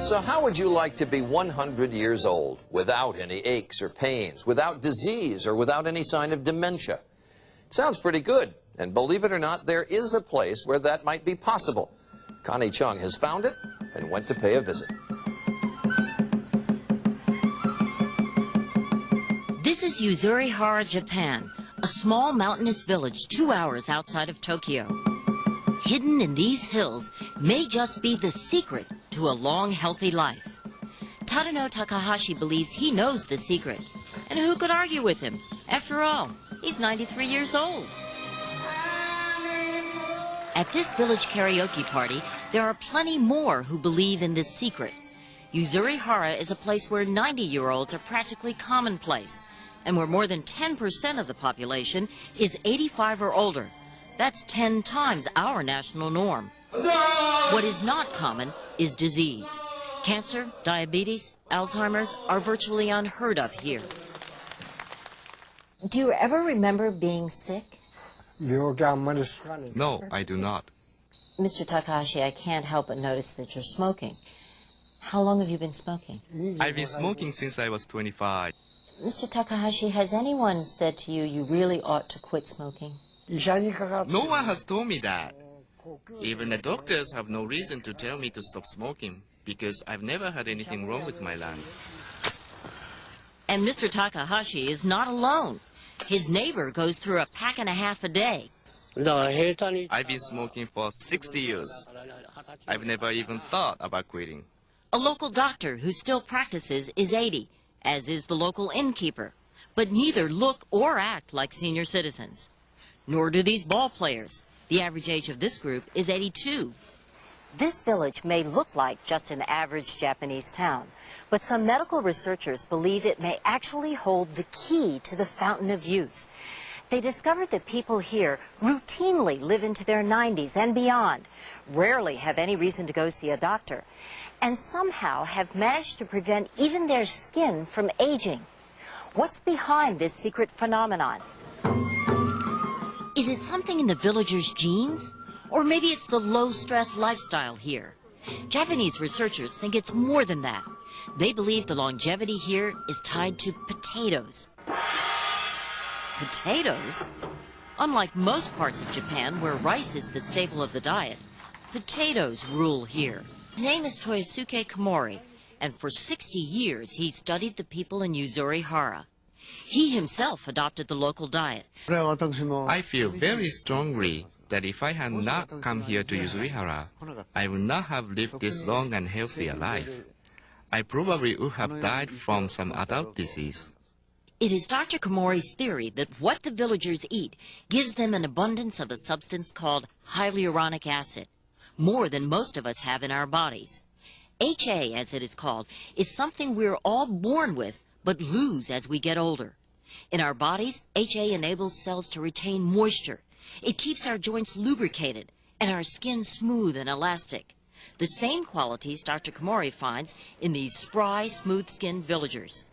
So how would you like to be 100 years old without any aches or pains, without disease, or without any sign of dementia? Sounds pretty good. And believe it or not, there is a place where that might be possible. Connie Chung has found it and went to pay a visit. This is Yuzurihara, Japan, a small mountainous village 2 hours outside of Tokyo. Hidden in these hills may just be the secret to a long, healthy life. Tadano Takahashi believes he knows the secret. And who could argue with him? After all, he's 93 years old. At this village karaoke party, there are plenty more who believe in this secret. Yuzurihara is a place where 90-year-olds are practically commonplace, and where more than 10% of the population is 85 or older. That's 10 times our national norm. What is not common is disease. Cancer, diabetes, Alzheimer's are virtually unheard of here. Do you ever remember being sick? No, I do not. Mr. Takahashi, I can't help but notice that you're smoking. How long have you been smoking? I've been smoking since I was 25. Mr. Takahashi, has anyone said to you you really ought to quit smoking? No one has told me that. Even the doctors have no reason to tell me to stop smoking, because I've never had anything wrong with my lungs. And Mr. Takahashi is not alone. His neighbor goes through a pack and a half a day. I've been smoking for 60 years. I've never even thought about quitting. A local doctor who still practices is 80, as is the local innkeeper. But neither look or act like senior citizens. Nor do these ball players. The average age of this group is 82. This village may look like just an average Japanese town, but some medical researchers believe it may actually hold the key to the fountain of youth. They discovered that people here routinely live into their 90s and beyond, rarely have any reason to go see a doctor, and somehow have managed to prevent even their skin from aging. What's behind this secret phenomenon? Is it something in the villagers' genes? Or maybe it's the low-stress lifestyle here. Japanese researchers think it's more than that. They believe the longevity here is tied to potatoes. Potatoes? Unlike most parts of Japan, where rice is the staple of the diet, potatoes rule here. His name is Toyosuke Komori, and for 60 years he studied the people in Yuzurihara. He himself adopted the local diet. I feel very strongly that if I had not come here to Yuzurihara, I would not have lived this long and healthy a life. I probably would have died from some adult disease. It is Dr. Komori's theory that what the villagers eat gives them an abundance of a substance called hyaluronic acid, more than most of us have in our bodies. HA, as it is called, is something we're all born with, but lose as we get older. In our bodies, HA enables cells to retain moisture. It keeps our joints lubricated and our skin smooth and elastic. The same qualities Dr. Komori finds in these spry, smooth-skinned villagers.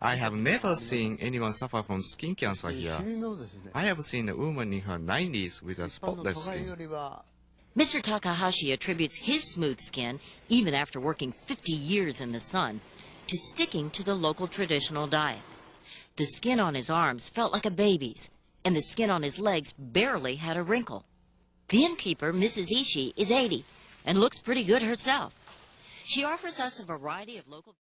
I have never seen anyone suffer from skin cancer here. I have seen a woman in her 90s with a spotless skin. Mr. Takahashi attributes his smooth skin, even after working 50 years in the sun, to sticking to the local traditional diet. The skin on his arms felt like a baby's, and the skin on his legs barely had a wrinkle. The innkeeper, Mrs. Ishii, is 80 and looks pretty good herself. She offers us a variety of local